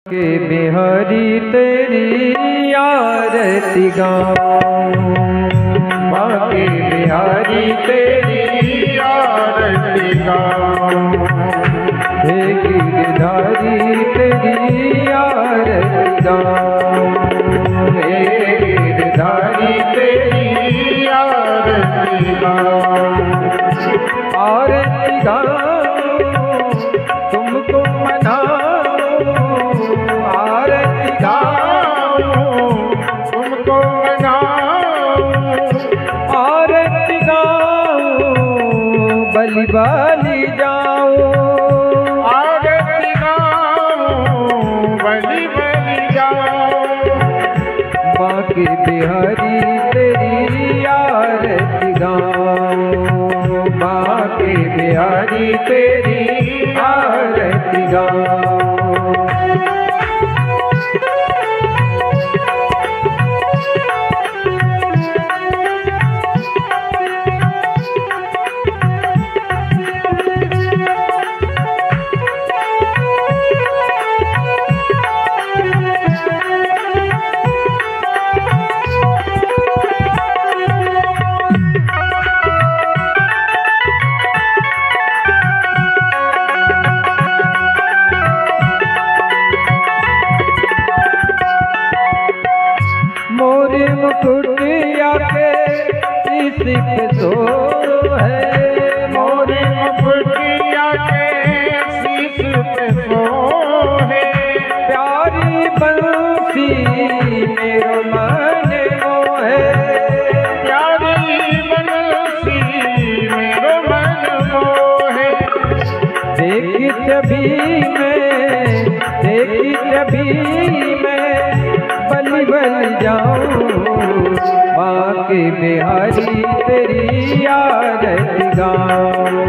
के बिहारी तेरी आरती गाऊं, बाके बिहारी तेरी आरती गाऊं, हे गिरधारी तेरी आरती गाऊं, हे गिरधारी तेरी आरती गाऊं, आरती गाऊं तुमको मनाऊं, आरती गाऊं तुमको मनाऊं, आरती गाऊं बलि बलि जाऊं, आरती गाऊं बलि बलि जाऊं, बाके बिहारी तेरी आरती गाऊं, बाके बिहारी तेरी आरती गाऊं। मोरे मुकुटिया के शीश पे सो है, मोरे मुकुटिया के शीश पे सो है, प्यारी बंसी मेरो मन मोहे, प्यारी बंसी मेरो मन मोहे, देखी जभी मैं बलि बलि जाऊं, बाके बिहारी तेरी आरती गाऊं,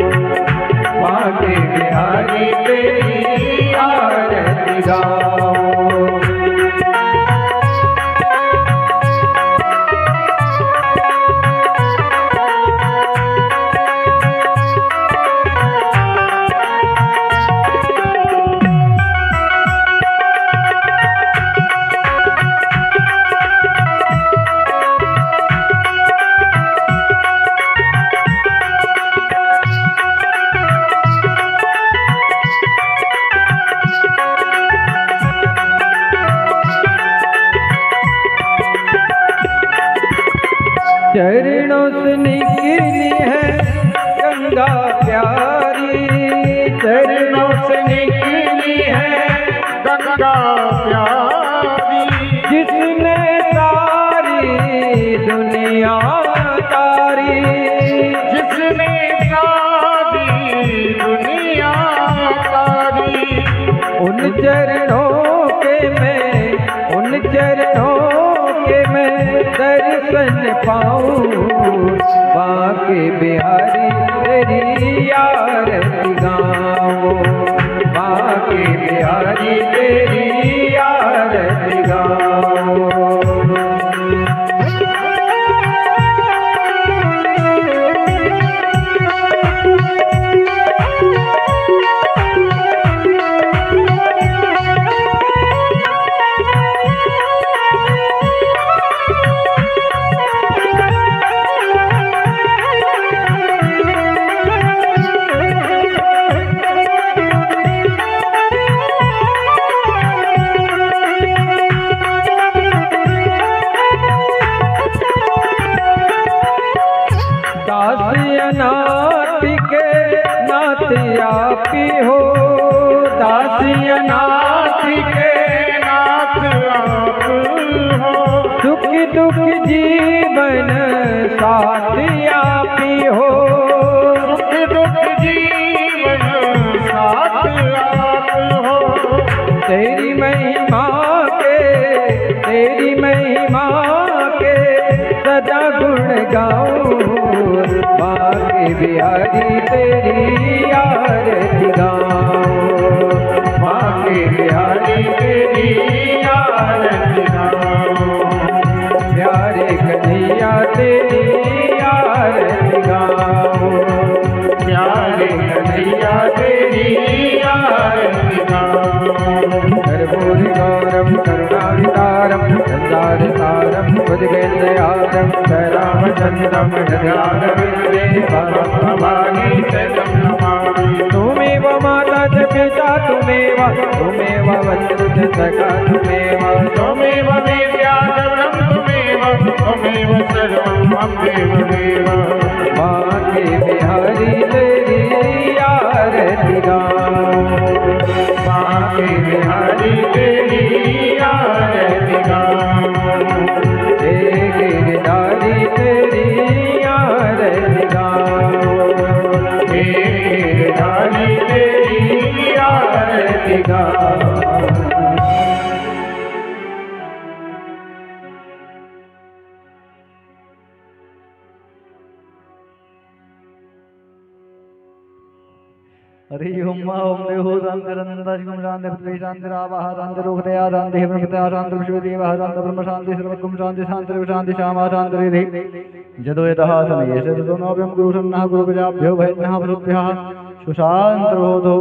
बाके बिहारी तेरी आरती गाऊं। चरणों से निकली है गंगा प्यारी, चरणों से निकली है गंगा प्यारी, जिसने सारी दुनिया तारी, जिसने सारी दुनिया तारी, उन चरणों के मैं दर्शन पाऊं, बाके बिहारी तेरी आरती गाऊं, बाके बिहारी तेरी आरती गाऊं। दासियनाथ के नाथ आपी हो, दासियनाथ के नाथ आप हो, दुख दुख जीवन साथ आपी हो, दुख दुख जीवन साथ आप हो, तेरी महिमा के सदा गुण गाऊं, बाके बिहारी तेरी आरती गाऊं, बाके बिहारी तेरी आरती गाऊं, प्यारे कन्हैया तेरी आरती गाऊं, प्यारे कन्हैया तेरी आरती गाऊं, गौरम करुणावतारम संसारसारम बुद्धिकेन्द्रयारम जय रामचंद्रम भवानी तुमेव माता च पिता तुमेव तुमेव बन्धु च सखा तुमेव त्वमेव विद्या च ब्रह्म त्वमेव सर्वं मम देव माते बिहारी तेरी आरती गाऊं माते बिहारी तेरी आरती गाऊं हे गिरधारी तेरी आरती गाऊं हे गिरधारी तेरी आरती गाऊं हरि ओम ओम देहो शांतिरनंदाशिकम शांति पृथ्वी शांतिरावः शांतिरोगदया शांति ब्रह्मत्या शांति विश्वदेवः शांति ब्रह्म शांति सर्वगुण शांति शांति शांति श्यामा शांतिरिधि जदो यतः समये सदसोनोऽप्यं गुरुसन्नः गुरुप्रजाभ्यो भयन्नः वसुभ्यः सुशान्तरोधो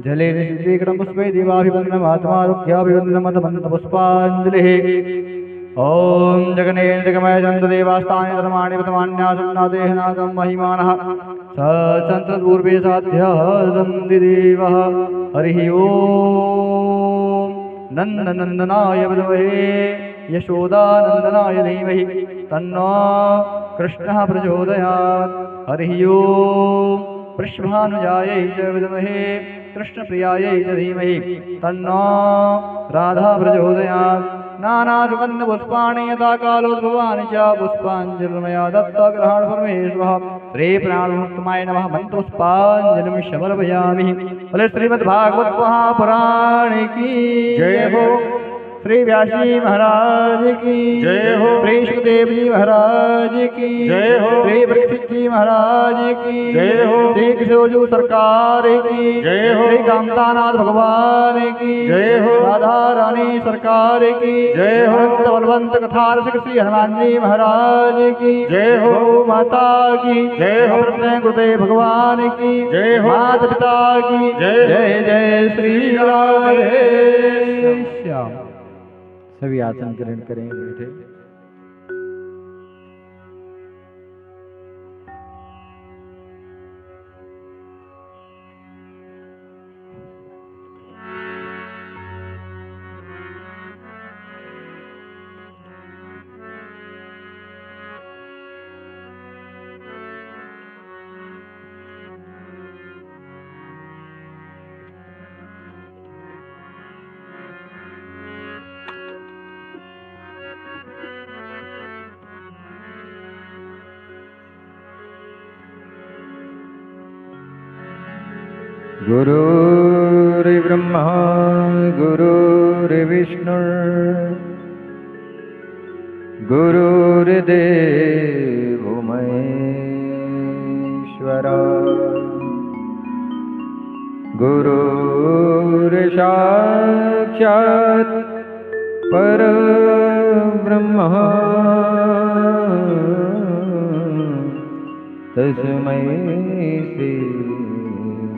जलेन शीतलीकरणं पुष्पै देवाभिवन्दनमात्मारुह्याभिवन्दनमतमन्तपुष्पाञ्जलिः ओम जगनेन जगमय चन्द्रदेवास्तानि धर्माणि प्रथमान्यासन्ना देहनागं महिमानः सचन्द्रपूर्वे साध्यः सन्धिदेवः हरिः ओम नन्दनन्दनाय विद्महे यशोदानन्दनाय धीमहि तन्नो कृष्णः प्रचोदयात् हरिः ओम वृषभानुजायै च विद्महे कृष्णप्रियायै च धीमहि तन्नो राधा प्रचोदयात् नानासुगन्धपुष्पाणि यथा कालोद्भवानि च पुष्पाञ्जलिर्मया दत्तग्रहण परमेश्वरः श्री प्राणमुक्तमाय नमः मन्त्रपुष्पाञ्जलिं समर्पयामि। बोले श्रीमद्भागवत महापुराण की जय हो। श्री व्यासी महाराज की जय हो। श्री सुखदेव जी महाराज की जय हो। श्री परीक्षित जी महाराज की जय हो। श्री किशोरजू सरकार की जय हो। श्री कामतानाथ भगवान की जय हो। राधा रानी सरकार की जय हो। भक्त बलवंत कथा रसिक श्री हनुमान जी महाराज की जय हो। गौ माता की जय हो। अपने गुरुदेव भगवान की जय हो। माता पिता की जय हो। जय जय श्री राधे श्याम। सभी आसन ग्रहण करें बैठे। गुरुर्ब्रह्मा गुरुर्विष्णु गुरुर्देवो महेश्वरा गुरुर्साक्षात् परब्रह्म तस्मै श्री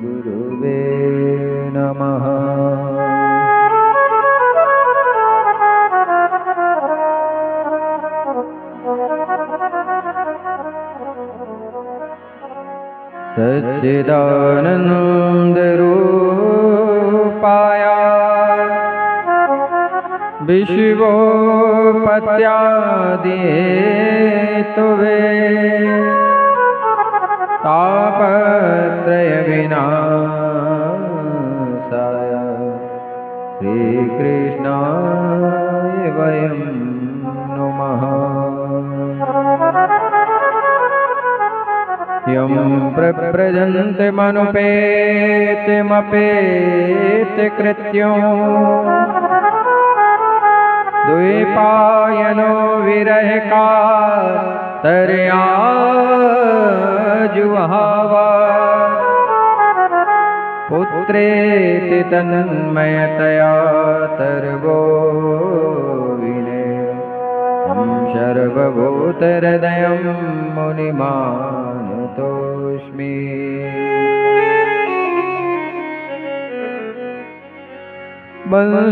गुरुवे नमः। सच्चिदानन्दरूपाय विश्वोपत्यादिहेतवे तापत्रयविनाशाय श्रीकृष्णाय वयं नुमः। यं प्रव्रजन्तमनुपेतमपेतकृत्यं द्वैपायनो विरहकातर्याजुहावा पुत्रेति तन्मयतया तर्वो विने तं सर्वभूतहृदयं मुनिमानतोऽस्मि।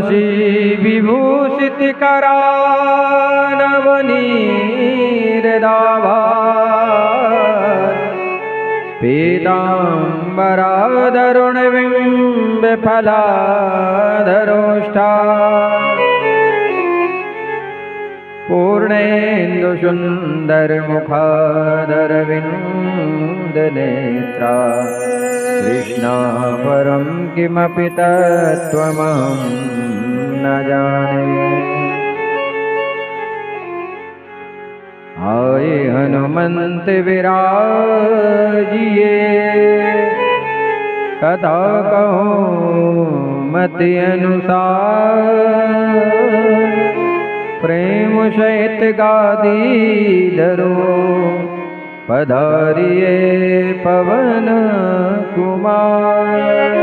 वंशी विभूषित करा नवनीरदाभा पीताम्बरादरुणबिम्बफलाधरोष्ठा पूर्णेन्दुसुन्दरमुखादरविन्दनेत्रा कृष्णा परं किमपि तत्त्वमहं न जाने। आये हनुमंत विराजिए कथा कहूँ मति अनुसार प्रेम सहित गादी धरो पधारिए पवन कुमार।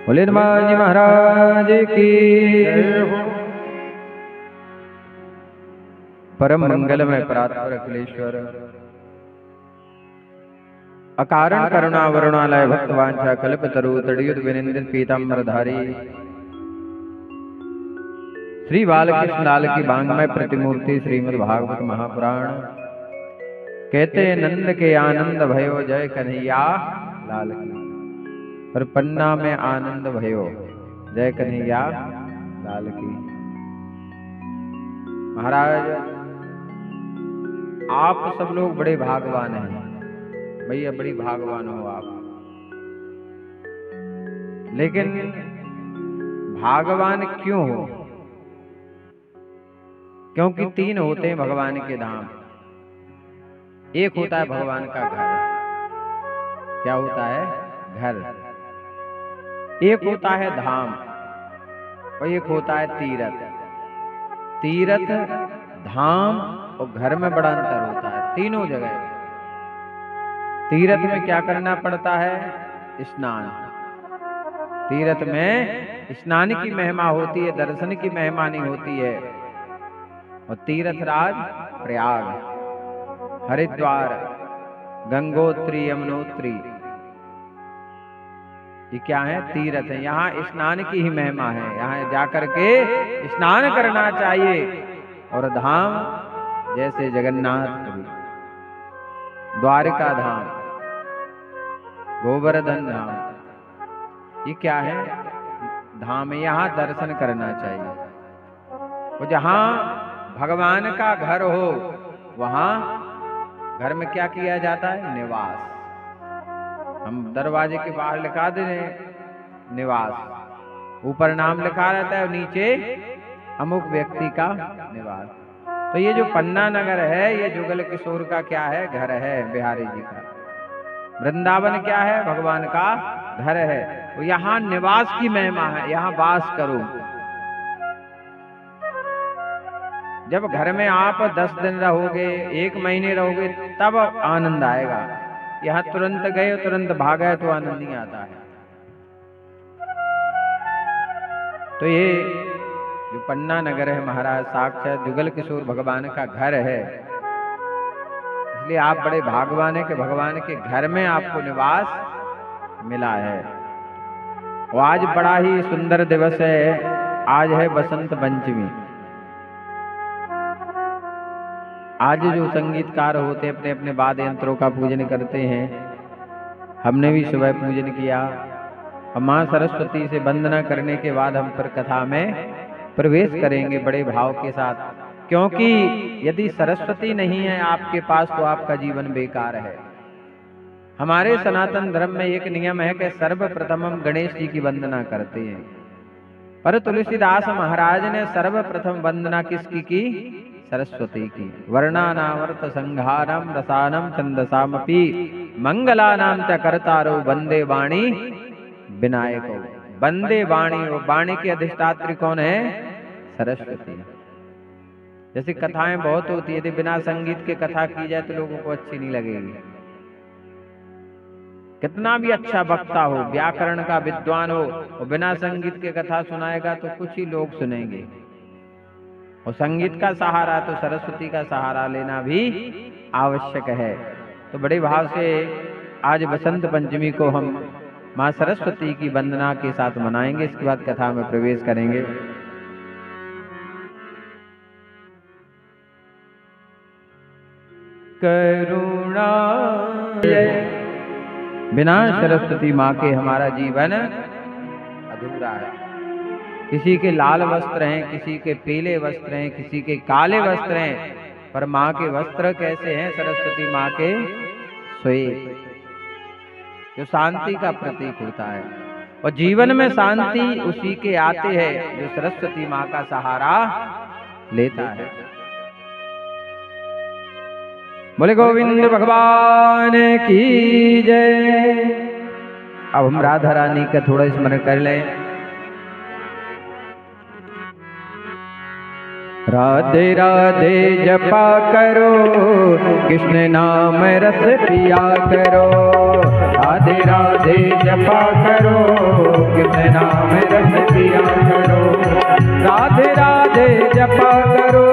बोले हनुमान जी महाराज की। परम मंगलमय परात्पर अखिलेश्वर अकारण करुणा वरुणालय भक्तवांछा कल्पतरु तड़युत विनिंदित पीताम्बरधारी श्री बालकृष्ण लाल की बांगमय प्रतिमूर्ति श्रीमद् भागवत महापुराण। कहते हैं नंद के आनंद भयो जय कन्हैया लाल की, और पन्ना में आनंद भयो जय कन्हैया लाल की। महाराज आप सब लोग बड़े भागवान हैं भैया, बड़ी भागवान हो आप। लेकिन भागवान क्यों हो? क्योंकि तीन होते हैं भगवान के धाम। एक होता है भगवान का घर। क्या होता है? घर। एक होता है धाम और एक होता है तीर्थ। तीर्थ, धाम और घर में बड़ा अंतर होता है। तीनों जगह तीर्थ में क्या करना पड़ता है? स्नान। तीर्थ में स्नान की महिमा होती है, दर्शन की महिमा नहीं होती है। और तीर्थराज प्रयाग, हरिद्वार, गंगोत्री, यमुनोत्री, ये क्या है? तीर्थ है। यहाँ स्नान की ही महिमा है, यहाँ जाकर के स्नान करना चाहिए। और धाम जैसे जगन्नाथपुरी, द्वारिका धाम, गोवर्धन धाम, ये क्या है? धाम। यहाँ दर्शन करना चाहिए। और जहाँ भगवान का घर हो वहाँ घर में क्या किया जाता है? निवास। हम दरवाजे के बाहर लिखा दे रहे हैं निवास, ऊपर नाम लिखा रहता है और नीचे अमुक व्यक्ति का निवास। तो ये जो पन्ना नगर है ये जुगल किशोर का क्या है? घर है, बिहारी जी का। वृंदावन क्या है? भगवान का घर है। तो यहाँ निवास की महिमा है, यहाँ वास करो। जब घर में आप 10 दिन रहोगे, 1 महीने रहोगे, तब आनंद आएगा। यहाँ तुरंत गए तुरंत भागे तो आनंद नहीं आता है। तो ये जो पन्ना नगर है महाराज, साक्षात जुगल किशोर भगवान का घर है। इसलिए आप बड़े भागवान हैं कि भगवान के घर में आपको निवास मिला है। और आज बड़ा ही सुंदर दिवस है। आज है बसंत पंचमी। आज जो संगीतकार होते हैं अपने अपने वाद्य यंत्रों का पूजन करते हैं। हमने भी सुबह पूजन किया। और माँ सरस्वती से वंदना करने के बाद हम पर कथा में प्रवेश करेंगे बड़े भाव के साथ। क्योंकि यदि सरस्वती नहीं है आपके पास तो आपका जीवन बेकार है। हमारे सनातन धर्म में एक नियम है कि सर्वप्रथम हम गणेश जी की वंदना करते हैं। पर तुलसीदास महाराज ने सर्वप्रथम वंदना किसकी की? सरस्वती की। वर्णानामर्थ संघारम रसानम छंदसामपि मंगलानाम च कर्तारो वंदे वाणी विनायको। वंदे वाणी, वो वाणी की अधिष्ठात्री कौन है? सरस्वती। जैसे कथाएं बहुत होती है, यदि बिना संगीत के कथा की जाए तो लोगों को अच्छी नहीं लगेगी। कितना भी अच्छा वक्ता हो, व्याकरण का विद्वान हो, और बिना संगीत के कथा सुनाएगा तो कुछ ही लोग सुनेंगे। और संगीत का सहारा तो सरस्वती का सहारा लेना भी आवश्यक है। तो बड़े भाव से आज बसंत पंचमी को हम माँ सरस्वती की वंदना के साथ मनाएंगे। इसके बाद कथा में प्रवेश करेंगे। करुणा बिना सरस्वती माँ के हमारा जीवन अधूरा है। किसी के लाल वस्त्र हैं, किसी के पीले वस्त्र हैं, किसी के काले वस्त्र हैं, पर माँ के वस्त्र कैसे हैं? सरस्वती माँ के श्वेत, जो शांति का प्रतीक होता है। और जीवन में शांति उसी के आते हैं जो सरस्वती माँ का सहारा लेता है। बोले गोविंद भगवान की जय। अब हम राधा रानी का थोड़ा स्मरण कर लें। राधे राधे जपा करो, कृष्ण नाम रस पिया करो। राधे राधे जपा करो, कृष्ण नाम रस पिया करो। राधे राधे जपा करो,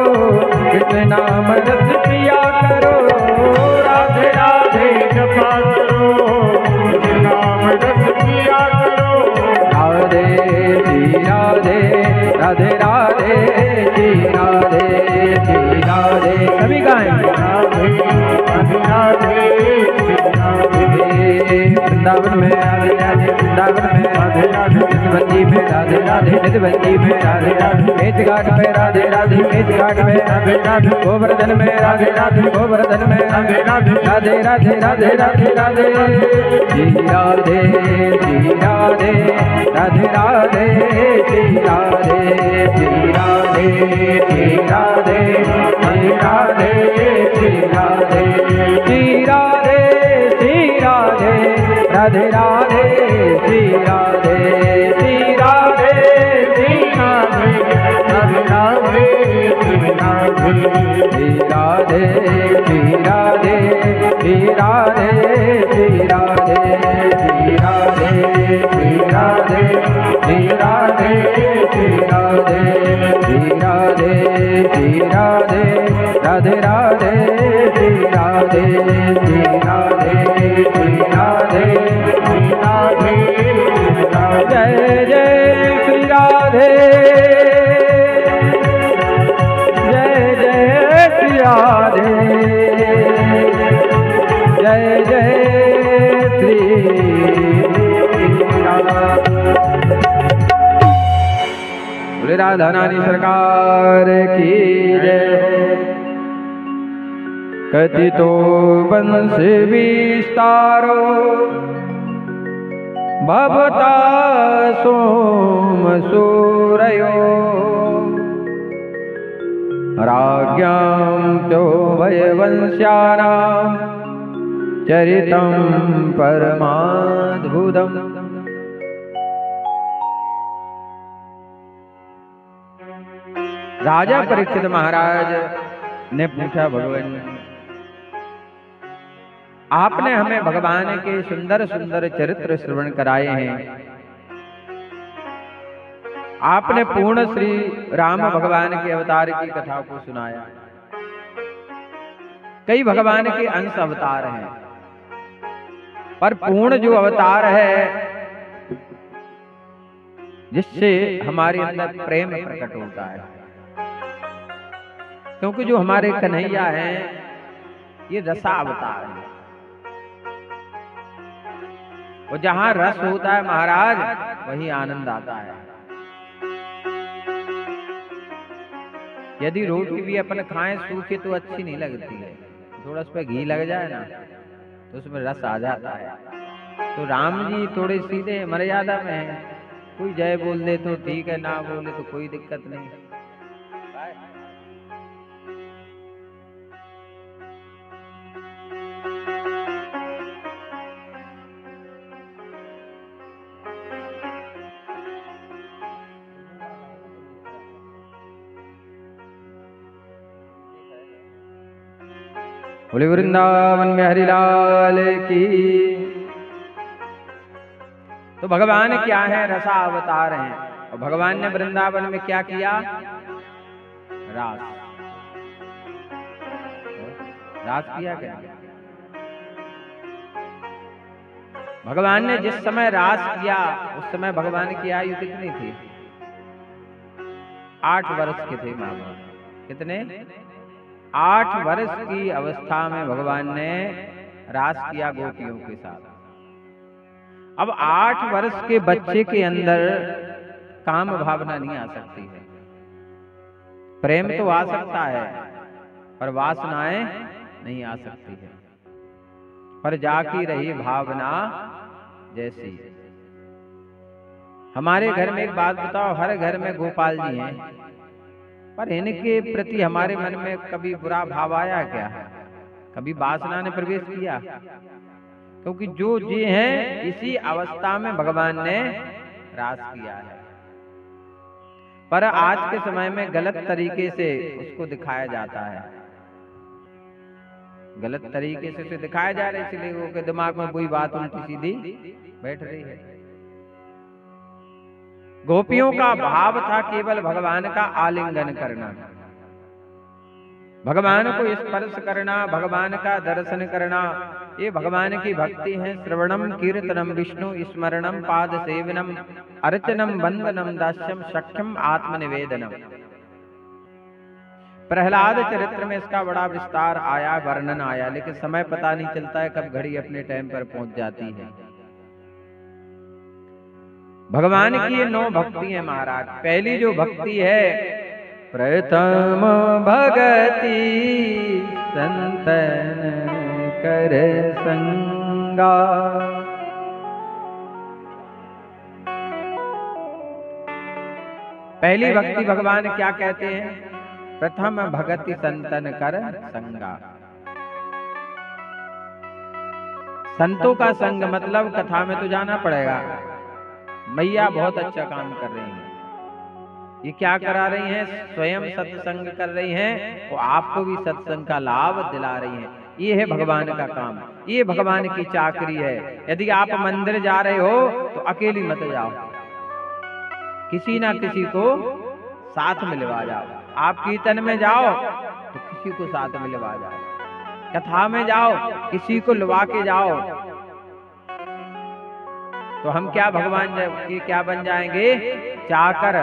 कृष्ण नाम रस पिया करो। राधे राधे जपा करो, कृष्ण नाम रस पिया करो। राधे श्री राधे, राधे राधे श्री राधे, श्री राधे। सभी गाएंगे। राधे राधे वृंदावन में राधे राधे, वृंदावन में राधे राधे, निधबंदी में राधे राधे, निधबंदी में राधे राधे, मेज घाट में राधे राधे, मेज घाट में राधे राधे, गोवर्धन में राधे राधे, गोवर्धन में राधे राधे, राधे राधे राधे राधे राधे। श्री राधे श्री राधे, राधे राधे श्री राधे, श्री राधे श्री राधे, श्री राधे श्री राधे, श्री राधे श्री राधे, राधे राधे श्री राधे, श्री राधे श्री राधे, राधे राधे श्री राधे, श्री राधे श्री राधे, श्री राधे श्री राधे, श्री राधे श्री राधे, श्री राधे श्री राधे, श्री राधे श्री राधे, राधे राधे श्री राधे, श्री राधे श्री राधे, श्री राधे। जय जय श्री राधे, जय जय श्री राधे, जय जय श्री राधे। बोले राधा रानी सरकार की जय। कथितो वंश विस्तारो, भवता सोम सूरयो। राज्ञां तो वयवंश्यानां, चरितं परमाद्भुतम्। राजा परीक्षित महाराज ने पूछा, भगवान आपने हमें भगवान के सुंदर सुंदर चरित्र श्रवण कराए हैं। आपने पूर्ण श्री राम भगवान के अवतार की कथा को सुनाया। कई भगवान के अंश अवतार हैं, पर पूर्ण जो अवतार है जिससे हमारे अंदर प्रेम प्रकट होता है। क्योंकि जो हमारे कन्हैया हैं ये रसावतार हैं। और जहां रस होता है महाराज, वहीं आनंद आता है। यदि रोटी भी अपन खाएं सूखी तो अच्छी नहीं लगती है, थोड़ा उस पर घी लग जाए ना तो उसमें रस आ जाता है। तो राम जी थोड़े सीधे मर्यादा में हैं। कोई जय बोल दे तो ठीक है, ना बोले तो कोई दिक्कत नहीं। बोले वृंदावन में हरिलाल की। तो भगवान क्या है? रसा अवतार हैं। और भगवान ने वृंदावन में क्या किया? रास। रास किया क्या? भगवान ने जिस समय रास किया उस समय भगवान की आयु कितनी थी? 8 वर्ष के थे मामा। कितने? 8 वर्ष की अवस्था में भगवान ने रास किया गोपियों के साथ। अब 8 वर्ष के बच्चे के अंदर काम भावना नहीं आ सकती है। प्रेम तो आ सकता है पर वासनाएं नहीं आ सकती है। पर जाकी रही भावना जैसी। हमारे घर में एक बात बताओ, हर घर में गोपाल जी हैं, पर इनके प्रति हमारे मन में कभी बुरा भाव आया क्या? कभी वासना ने प्रवेश किया? क्योंकि जो जी हैं इसी अवस्था में भगवान ने रास किया है। पर आज के समय में गलत तरीके से उसको दिखाया जाता है। गलत तरीके से उसे दिखाया जा रहा है, इसलिए लोगों के दिमाग में कोई बात उल्टी सीधी बैठ रही है। गोपियों का भाव था केवल भगवान का आलिंगन करना, भगवान को स्पर्श करना, भगवान का दर्शन करना। ये भगवान की भक्ति है। श्रवणम कीर्तनम विष्णु स्मरणम पाद सेवनम अर्चनम वंदनम दास्यम सख्यम आत्मनिवेदनम। प्रहलाद चरित्र में इसका बड़ा विस्तार आया, वर्णन आया, लेकिन समय पता नहीं चलता है कब घड़ी अपने टाइम पर पहुंच जाती है। भगवान की ये 9 भक्ति है महाराज। पहली जो भक्ति है, प्रथम भगति संतन कर संगा। पहली भक्ति भगवान क्या कहते हैं? प्रथम भगति संतन कर संगा। संतों का संग मतलब कथा में तो जाना पड़ेगा। मैया बहुत अच्छा काम कर रही हैं। ये क्या करा रही हैं? स्वयं सत्संग कर रही हैं और आपको भी सत्संग का लाभ दिला रही हैं। ये है भगवान का काम, ये भगवान की चाकरी है। यदि आप मंदिर जा रहे हो तो अकेली मत जाओ, किसी ना किसी को साथ मिलवा जाओ। आप कीर्तन में जाओ तो किसी को साथ मिलवा जाओ, कथा में जाओ किसी को लुवा के जाओ। तो हम क्या भगवान के क्या बन जाएंगे? चाकर।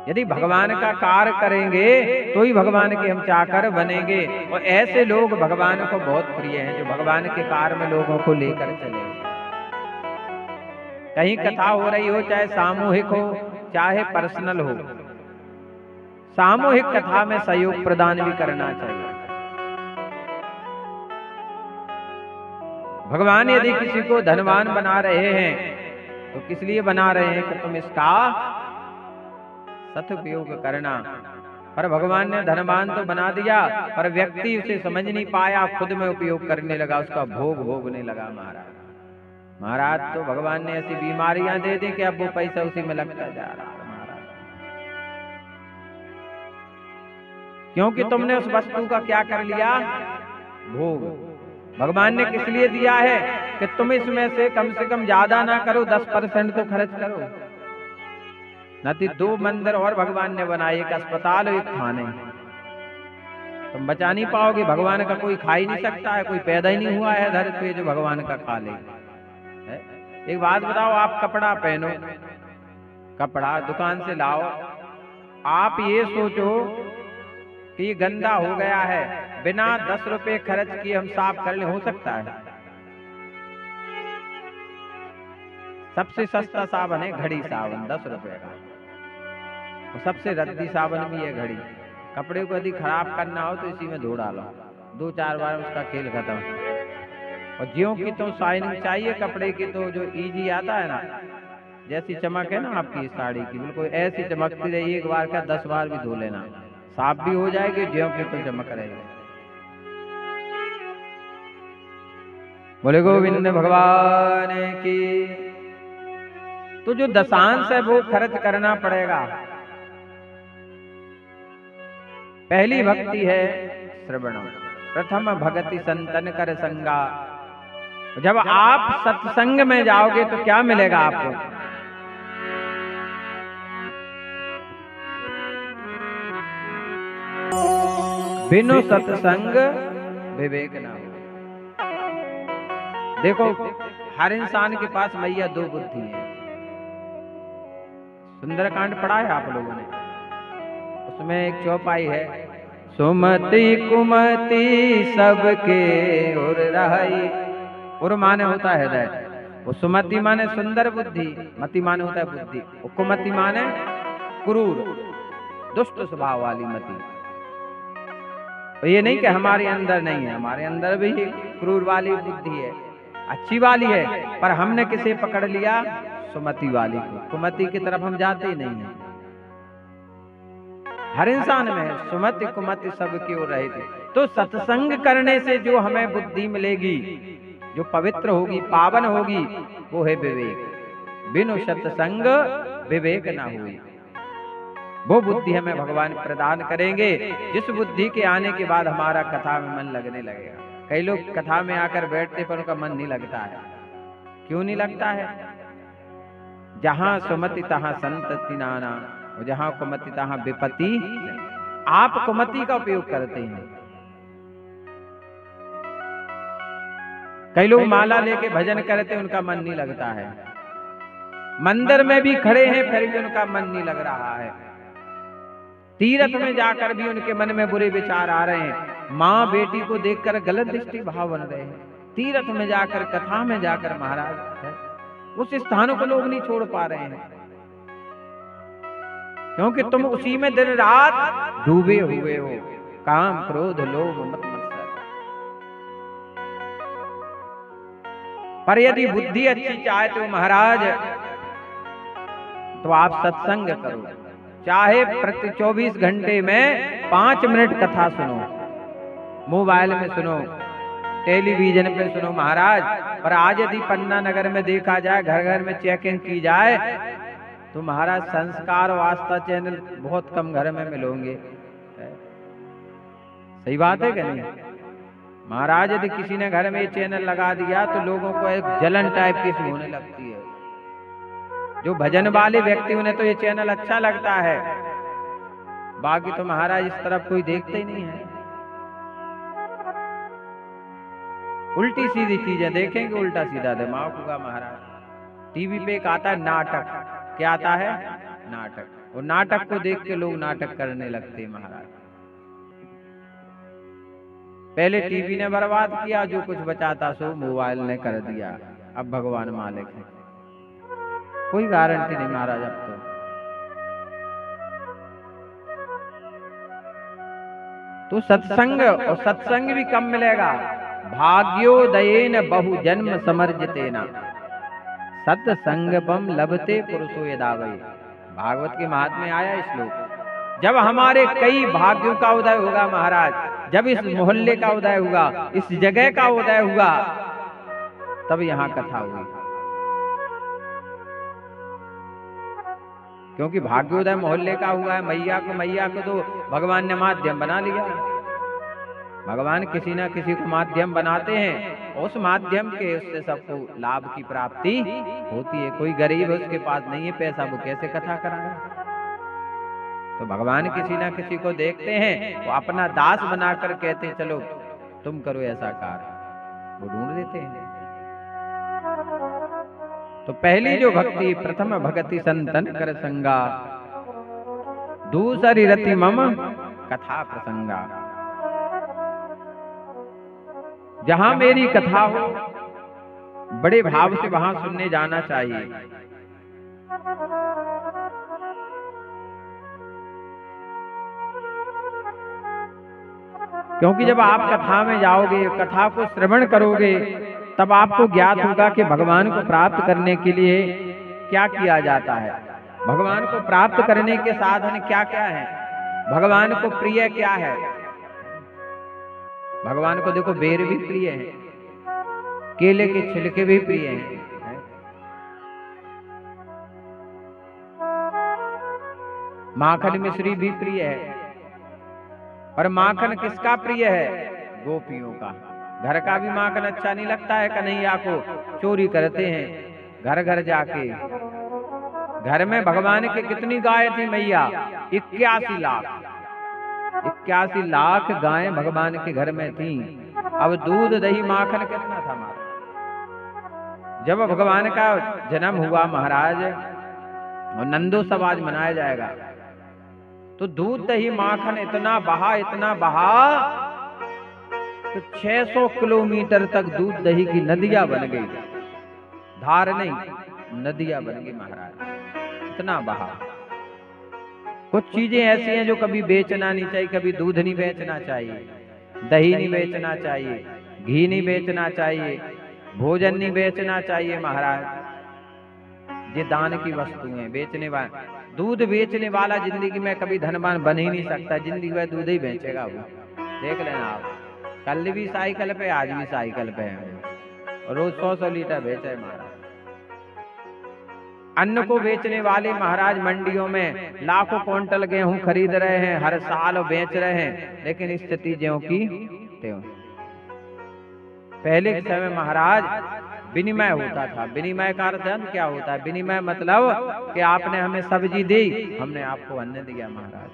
यदि भगवान का कार्य करेंगे तो ही भगवान के हम चाकर बनेंगे। और ऐसे लोग भगवान को बहुत प्रिय हैं जो भगवान के कार्य में लोगों को लेकर चले। कहीं कथा हो रही हो, चाहे सामूहिक हो चाहे पर्सनल हो, सामूहिक कथा में सहयोग प्रदान भी करना चाहिए। भगवान यदि किसी को धनवान बना रहे हैं तो किस लिए बना रहे हैं? कि तुम इसका सदुपयोग करना। पर भगवान ने धनवान तो बना दिया, पर व्यक्ति उसे समझ नहीं पाया, खुद में उपयोग करने लगा, उसका भोग भोगने लगा। महाराज तो भगवान ने ऐसी बीमारियां दे दी कि अब वो पैसा उसी में लगता जा रहा है महाराज। क्योंकि तुमने उस वस्तु का क्या कर लिया? भोग। भगवान ने किस लिए दिया है? कि तुम इसमें से कम ज्यादा ना करो, 10% तो खर्च करो। नहीं 2 मंदिर और भगवान ने बनाए, एक अस्पताल और एक थाने। तुम बचा नहीं पाओगे। भगवान का कोई खा ही नहीं सकता है, कोई पैदा ही नहीं हुआ है धरती पे जो भगवान का खा ले। एक बात बताओ, आप कपड़ा पहनो, कपड़ा दुकान से लाओ, आप ये सोचो कि ये गंदा हो गया है, बिना 10 रुपए खर्च किए हम साफ कर ले, हो सकता है? सबसे सस्ता साबुन है घड़ी साबुन, 10 रुपए का। और सबसे रद्दी साबुन भी है घड़ी। कपड़े को यदि खराब करना हो तो इसी में धो डालो, 2-4 बार उसका खेल खत्म। और ज्यों की तो शाइनिंग चाहिए कपड़े की, तो जो इजी आता है ना, जैसी चमक है ना आपकी साड़ी की, बिल्कुल ऐसी चमकती रही। एक बार का 10 बार भी धो लेना, साफ भी हो जाएगी, ज्यों की तो चमक रहेगी। बोले गोविंद भगवान की। तो जो दशांश है वो खर्च करना पड़ेगा। पहली भक्ति है श्रवणम, प्रथम भगति संतन कर संगा। जब आप सत्संग में जाओगे तो क्या मिलेगा आपको? बिनु सत्संग विवेक ना हो। देखो हर इंसान के पास मैया दो बुद्धि है। सुंदरकांड पढ़ा है आप लोगों ने, उसमें एक चौपाई है, सुमति कुमति सबके उर रही। उर माने होता है हृदय, वो सुमति माने सुंदर बुद्धि, मति माने होता है बुद्धि, और कुमति माने क्रूर दुष्ट स्वभाव वाली मति। तो ये नहीं कि हमारे अंदर नहीं है, हमारे अंदर भी क्रूर वाली बुद्धि है, अच्छी वाली है, पर हमने किसे पकड़ लिया? सुमति वाली को। कुमति की तरफ हम जाते ही नहीं है। हर इंसान में है सुमति कुमति सबकी ओर रहे थे। तो सत्संग करने से जो हमें बुद्धि मिलेगी, जो पवित्र होगी, पावन होगी, वो है विवेक। बिनु सत्संग विवेक ना हुई। वो बुद्धि हमें भगवान प्रदान करेंगे, जिस बुद्धि के आने के बाद हमारा कथा में मन लगने लगेगा। कई लोग कथा में आकर बैठते पर उनका मन नहीं लगता है। क्यों नहीं लगता है? जहां सुमति तहां संतति नाना, और जहां कुमति तहां विपत्ति। आप कुमति का उपयोग करते हैं। कई लोग माला लेके भजन करते, उनका मन नहीं लगता है। मंदिर में भी खड़े हैं फिर भी उनका मन नहीं लग रहा है। तीर्थ में जाकर भी उनके मन में बुरे विचार आ रहे हैं। माँ बेटी को देखकर गलत दृष्टि भाव बन रहे हैं। तीर्थ में जाकर, कथा में जाकर महाराज उस स्थानों को लोग नहीं छोड़ पा रहे हैं, क्योंकि तुम उसी में दिन रात डूबे हुए हो। काम क्रोध लोभ मत मत्सर। पर यदि बुद्धि अच्छी चाहते हो महाराज, तो आप सत्संग करो। चाहे प्रति 24 घंटे में 5 मिनट कथा सुनो, मोबाइल में सुनो, टेलीविजन पे सुनो महाराज। पर आज यदि पन्ना नगर में देखा जाए, घर घर में चेकिंग की जाए, तो महाराज संस्कार और आस्था चैनल बहुत कम घर में मिलोगे। सही बात है कि नहीं महाराज? यदि किसी ने घर में ये चैनल लगा दिया तो लोगों को एक जलन टाइप की सी होने लगती है। जो भजन वाले व्यक्ति, उन्हें तो ये चैनल अच्छा लगता है, बाकी तो महाराज इस तरफ कोई देखते ही नहीं है। उल्टी सीधी चीजें देखेंगे, उल्टा सीधा दिमाग होगा महाराज। टीवी पे एक आता है नाटक। क्या आता है? नाटक। और नाटक को देख के लोग नाटक करने लगते हैं महाराज। पहले टीवी ने बर्बाद किया, जो कुछ बचाता सो मोबाइल ने कर दिया। अब भगवान मालिक है, कोई गारंटी नहीं महाराज। अब तो सत्संग, और सत्संग भी कम मिलेगा। भाग्योदयेन बहु जन्म समर्जितेना सत्संगपम लभते पुरुषो यदा वै। भागवत के महात्म्य में आया श्लोक। जब हमारे कई भाग्यों का उदय होगा महाराज, जब इस मोहल्ले का उदय हुआ, इस जगह का उदय हुआ, तब यहाँ कथा हुई। क्योंकि भाग्योदय मोहल्ले का हुआ है। मैया को तो भगवान ने माध्यम बना लिया। भगवान किसी ना किसी को माध्यम बनाते हैं, उस माध्यम के उससे सबको लाभ की प्राप्ति होती है। कोई गरीब है, उसके पास नहीं है पैसा, वो कैसे कथा कराएगा? तो भगवान किसी ना किसी को देखते हैं, वो अपना दास बनाकर कहते हैं चलो तुम करो ऐसा कार्य, वो ढूंढ देते हैं। तो पहली जो भक्ति, प्रथम भक्ति संतन कर संगा, दूसरी रति मम कथा प्रसंगा। जहां मेरी कथा हो, बड़े भाव से वहां सुनने जाना चाहिए। क्योंकि जब आप कथा में जाओगे, कथा को श्रवण करोगे, तब आपको ज्ञात होगा कि भगवान को प्राप्त करने के लिए क्या किया जाता है, भगवान को प्राप्त करने के साधन क्या क्या है, भगवान को प्रिय क्या है। भगवान को देखो बेर भी प्रिय है, केले के छिलके भी प्रिय हैं, माखन मिश्री भी प्रिय है। और माखन किसका प्रिय है? गोपियों का। घर का भी माखन अच्छा नहीं लगता है, कन्हैया को चोरी करते हैं घर घर जाके। घर में भगवान के कितनी गाय थी मैया? 81 लाख। 81 लाख गायें भगवान के घर में थी। अब दूध दही माखन कितना था हमारा? जब भगवान का जन्म हुआ महाराज और नंदोत्सव आज मनाया जाएगा, तो दूध दही माखन इतना बहा तो 600 किलोमीटर तक दूध दही की नदियां बन गई। धार नहीं, नदियां बन गई महाराज, इतना बहा। कुछ चीजें ऐसी हैं जो कभी बेचना नहीं चाहिए, कभी दूध नहीं बेचना चाहिए, दही नहीं बेचना चाहिए, घी नहीं बेचना चाहिए, भोजन नहीं बेचना चाहिए महाराज। ये दान की वस्तुएं बेचने वाला, दूध बेचने वाला जिंदगी में कभी धनवान बन ही नहीं सकता, जिंदगी में दूध ही बेचेगा वो। देख लेना आप, कल भी साइकिल पे, आज भी साइकिल पे है, रोज 100 लीटर बेचे महाराज। अन्न को बेचने वाले महाराज मंडियों में लाखों क्विंटल गेहूं खरीद रहे हैं, हर साल बेच रहे हैं, लेकिन स्थिति ज्यों की त्यों। पहले के समय महाराज विनिमय होता था। विनिमय का अर्थ क्या होता है? विनिमय मतलब कि आपने हमें सब्जी दी, हमने आपको अन्न दिया महाराज।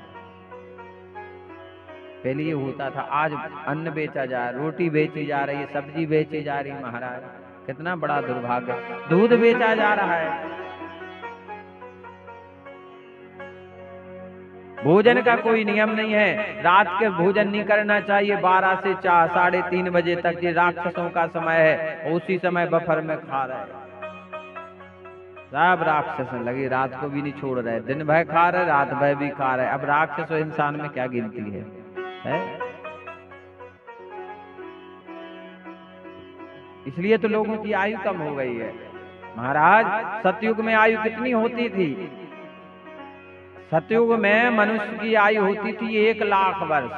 पहले ये होता था, आज अन्न बेचा जा रहा, रोटी बेची जा रही है, सब्जी बेची जा रही है महाराज। कितना बड़ा दुर्भाग्य, दूध बेचा जा रहा है। भोजन का कोई नियम नहीं है, रात के भोजन नहीं करना चाहिए 12 से 4 साढ़े 3 बजे तक। ये राक्षसों का समय है, उसी समय बफर में खा रहे, सब राक्षस लगे, रात को भी नहीं छोड़ रहे, दिन भर खा रहे, रात भर भी खा रहे। अब राक्षस और इंसान में क्या गिनती है? इसलिए तो लोगों की आयु कम हो गई है महाराज। सतयुग में आयु कितनी होती थी? सतयुग में मनुष्य की आयु होती थी 1 लाख वर्ष।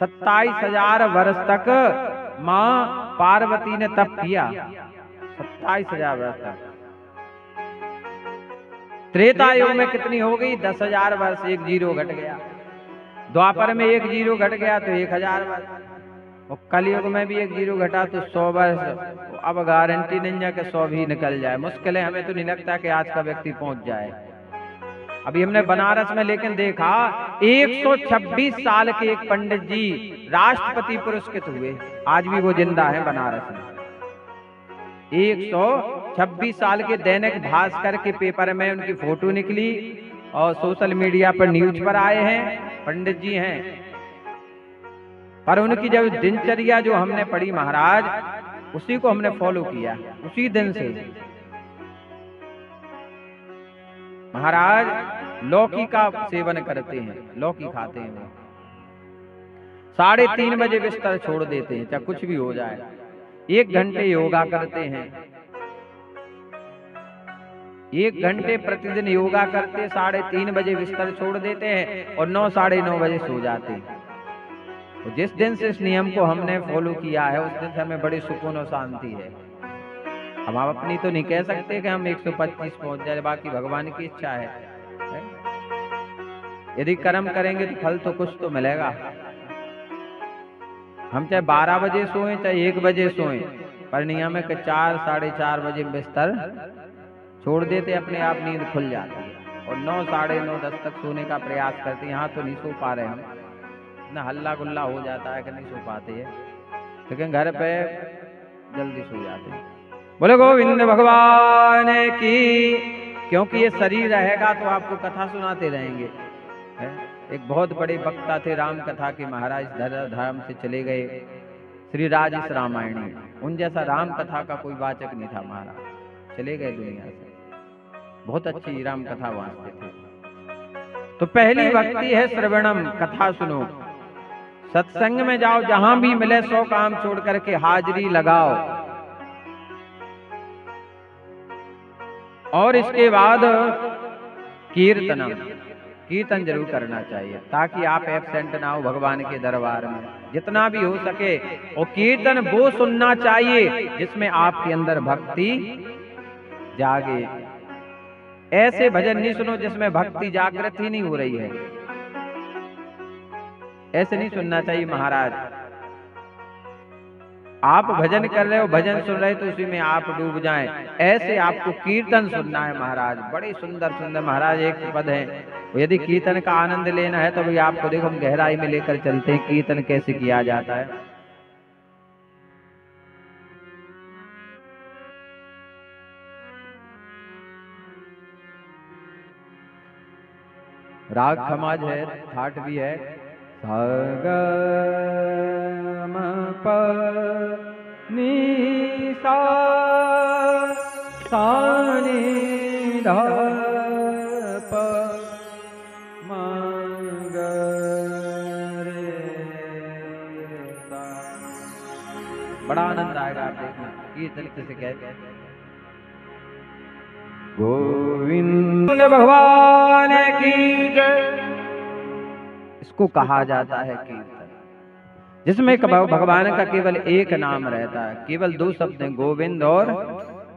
27,000 वर्ष तक मां पार्वती ने तप किया, 27,000 वर्ष तक। त्रेता युग में कितनी हो गई? 10,000 वर्ष, 1 जीरो घट गया। द्वापर में 1 जीरो घट गया तो 1,000 वर्ष, और कलयुग में भी 1 जीरो घटा तो 100 वर्ष। अब गारंटी नहीं है कि 100 भी निकल जाए, मुश्किल है। हमें तो नहीं लगता कि आज का व्यक्ति पहुंच जाए। अभी हमने बनारस में लेकिन देखा 126 साल के एक पंडित जी राष्ट्रपति पुरस्कृत हुए, आज भी वो जिंदा है बनारस में। 126 साल के दैनिक भास्कर के पेपर में उनकी फोटो निकली और सोशल मीडिया पर न्यूज पर आए हैं। पंडित जी हैं, पर उनकी जब दिनचर्या जो हमने पढ़ी महाराज, उसी को हमने फॉलो किया उसी दिन से। महाराज लौकी का सेवन करते हैं, लौकी खाते हैं, 3:30 बजे बिस्तर छोड़ देते हैं, चाहे कुछ भी हो जाए। 1 घंटे योगा करते हैं, 1 घंटे प्रतिदिन योगा करते, 3:30 बजे बिस्तर छोड़ देते हैं और 9 साढ़े 9 बजे सो जाते हैं। तो जिस दिन से इस नियम को हमने फॉलो किया है, उस दिन से हमें बड़ी सुकून और शांति है। हम आप अपनी तो नहीं कह सकते कि हम 125 पहुंच जाए, बाकी भगवान की इच्छा है। यदि कर्म करेंगे तो फल तो कुछ तो मिलेगा। हम चाहे 12 बजे सोएं, चाहे 1 बजे सोएं, पर नियम है कि 4 साढ़े 4 बजे बिस्तर छोड़ देते, अपने आप नींद खुल जाती है और 9 साढ़े 9 10 तक सोने का प्रयास करते हैं। यहाँ तो नहीं सो पा रहे हम, इतना हल्ला गुल्ला हो जाता है कि नहीं सो पाते हैं, लेकिन घर पे जल्दी सो जाते हैं। बोले गोविंद भगवान की। क्योंकि ये शरीर रहेगा तो आपको कथा सुनाते रहेंगे। एक बहुत बड़े वक्ता थे राम कथा के महाराज, धर्म से चले गए, श्री राजेश रामायणी। उन जैसा राम कथा का कोई वाचक नहीं था महाराज, चले गए दुनिया से। बहुत अच्छी राम कथा वाचते थे। तो पहली भक्ति है श्रवणम, कथा सुनो, सत्संग में जाओ, जहां भी मिले 100 काम छोड़ करके हाजिरी लगाओ। और इसके बाद कीर्तनम, कीर्तन जरूर करना चाहिए, ताकि आप एब्सेंट ना हो भगवान के दरबार में, जितना भी हो सके। और कीर्तन वो सुनना चाहिए जिसमें आपके अंदर भक्ति जागे। ऐसे भजन नहीं सुनो जिसमें भक्ति जागृत ही नहीं हो रही है, ऐसे नहीं सुनना चाहिए महाराज। आप भजन कर रहे हो, भजन सुन रहे, तो उसी में आप डूब जाएं। ऐसे आपको कीर्तन सुनना है महाराज, बड़े सुंदर सुंदर महाराज एक पद है। यदि कीर्तन का आनंद लेना है तो भाई आपको देखो, हम गहराई में लेकर चलते हैं कीर्तन कैसे किया जाता है। राग खमाज है, ठाट भी है। सा ग म प नी सा नी ध प म ग रे सा। बड़ा आनंद आएगा, आप देखना कीर्तन किसे कहते हैं। गोविंद भगवान की जय। इसको कहा जाता है कीर्तन, जिसमें भगवान का केवल एक नाम रहता है, केवल दो शब्द हैं, गोविंद और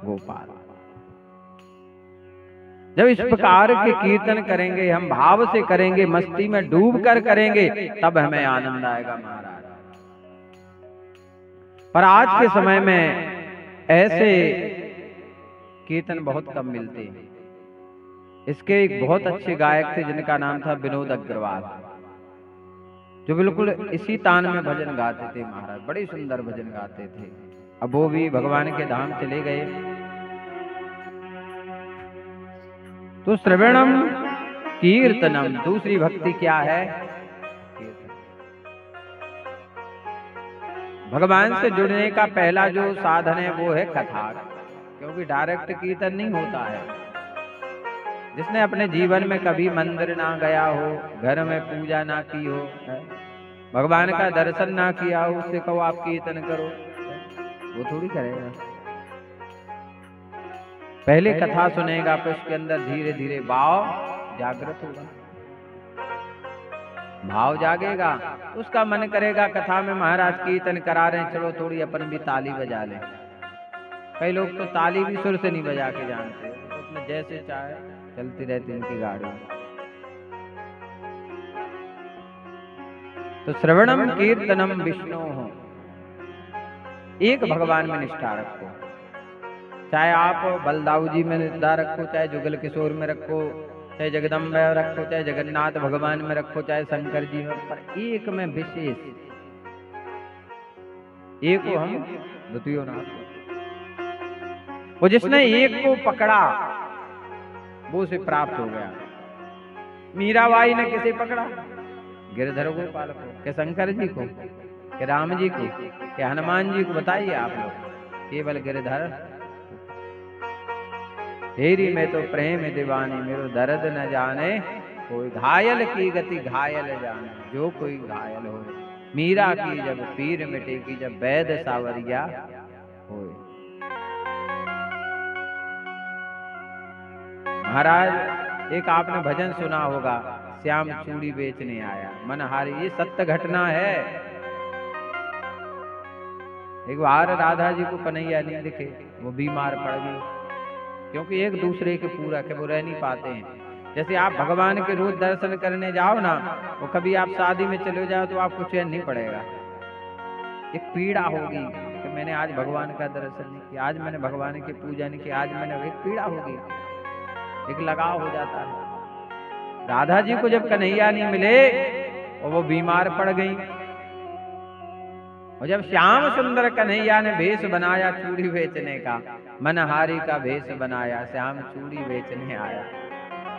गोपाल। जब इस प्रकार के कीर्तन करेंगे, हम भाव से करेंगे, मस्ती में डूब कर करेंगे, तब हमें आनंद आएगा महाराज। पर आज के समय में ऐसे कीर्तन बहुत कम मिलते हैं। इसके एक बहुत अच्छे गायक थे जिनका नाम था विनोद अग्रवाल, जो बिल्कुल इसी तान में भजन गाते थे महाराज, बड़े सुंदर भजन गाते थे। अब वो भी भगवान के धाम चले गए। तो श्रवणम कीर्तनम, दूसरी भक्ति क्या है? भगवान से जुड़ने का पहला जो साधन है वो है कथा, क्योंकि डायरेक्ट कीर्तन नहीं होता है। जिसने अपने जीवन में कभी मंदिर ना गया हो, घर में पूजा ना की हो, भगवान का दर्शन ना किया हो, उससे कहो आप कीर्तन करो, वो थोड़ी करेगा। पहले कथा सुनेगा, फिर उसके अंदर धीरे धीरे भाव जागृत होगा, भाव जागेगा, उसका मन करेगा कथा में महाराज कीर्तन करा रहे हैं, चलो थोड़ी अपन भी ताली बजा लें। कई लोग तो ताली भी सुर से नहीं बजा के जानते, तो अपने जैसे चाहे चलती रहती उनकी गाड़ी। तो श्रवणम कीर्तनम विष्णु हो, एक भगवान में निष्ठा रखो, चाहे आप बलदाऊ जी में निष्ठा रखो, चाहे जुगल किशोर में रखो, चाहे जगदम्बा में रखो, चाहे जगन्नाथ भगवान में रखो, चाहे शंकर जी में, पर एक में विशेष, एक को हम द्वितीय नाथ। वो जिसने एक को पकड़ा वो उसे प्राप्त हो गया। मीराबाई ने किसे पकड़ा? गिरधर गोपाल को, के शंकर जी को, के राम जी को, के हनुमान जी को? बताइए आप लोग। केवल गिरधर। तेरी में तो प्रेम दीवानी, मेरो दर्द न जाने कोई, घायल की गति घायल जाने जो कोई घायल हो। मीरा की जब पीर मिटेगी, जब वैद सावरिया होए। महाराज एक आपने भजन सुना होगा, श्याम चूड़ी बेचने आया मनहारी, ये सत्य घटना है। एक बार राधा जी को कन्हैया नहीं दिखे, वो बीमार पड़ गई, क्योंकि एक दूसरे के पूरक है, वो रह नहीं पाते हैं। जैसे आप भगवान के रोज दर्शन करने जाओ ना, वो कभी आप शादी में चले जाओ तो आपको चैन नहीं पड़ेगा, एक पीड़ा होगी कि मैंने आज भगवान का दर्शन नहीं किया, आज मैंने भगवान की पूजा नहीं की, आज मैंने, एक पीड़ा होगी, एक लगाव हो जाता है। राधा जी को जब कन्हैया नहीं मिले और वो बीमार पड़ गई, और जब श्याम सुंदर कन्हैया ने भेष बनाया चूड़ी बेचने का, मनहारी का भेष बनाया, श्याम चूड़ी बेचने आया।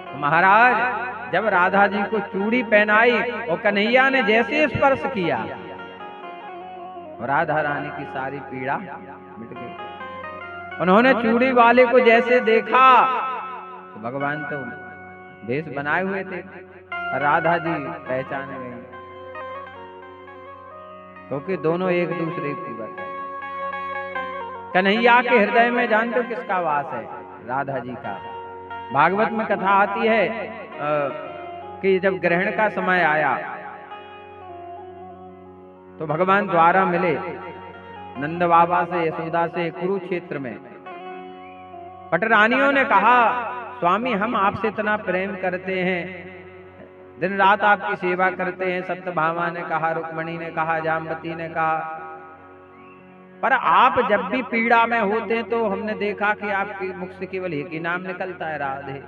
तो महाराज जब राधा जी को चूड़ी पहनाई और कन्हैया ने जैसे स्पर्श किया, और राधा रानी की सारी पीड़ा मिट गई। उन्होंने चूड़ी वाले को जैसे देखा, तो भगवान तो भेष बनाए हुए थे, राधा जी पहचान गई, क्योंकि दोनों एक दूसरे की पूरक है। कन्हैया के हृदय में जानते हो किसका वास है? राधा जी का। भागवत में कथा आती है कि जब ग्रहण का समय आया तो भगवान द्वारा मिले नंद बाबा से, यशोदा से कुरुक्षेत्र में। पटरानियों ने कहा, स्वामी हम आपसे इतना प्रेम करते हैं, दिन रात आपकी सेवा करते हैं। सत्यभामा ने कहा, रुक्मणी ने कहा, जाम्बती ने कहा, पर आप जब भी पीड़ा में होते हैं तो हमने देखा कि आपके मुख से केवल एक ही नाम निकलता है, राधे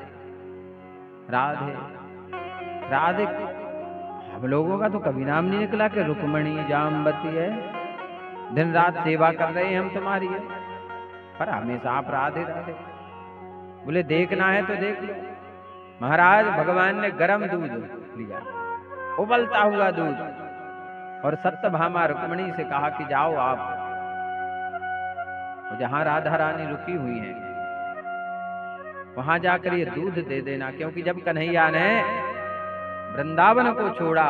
राधे राधे। हम लोगों का तो कभी नाम नहीं निकला कि रुक्मणी जाम्बती है, दिन रात सेवा कर रहे हैं हम तुम्हारी है, पर हमेशा आप राधे राधे। बोले देखना है तो देख लो। महाराज भगवान ने गर्म दूध लिया, उबलता हुआ दूध, और सत्यभामा रुक्मिणी से कहा कि जाओ आप जहां राधा रानी रुकी हुई हैं वहां जाकर ये दूध दे देना, क्योंकि जब कन्हैया ने वृंदावन को छोड़ा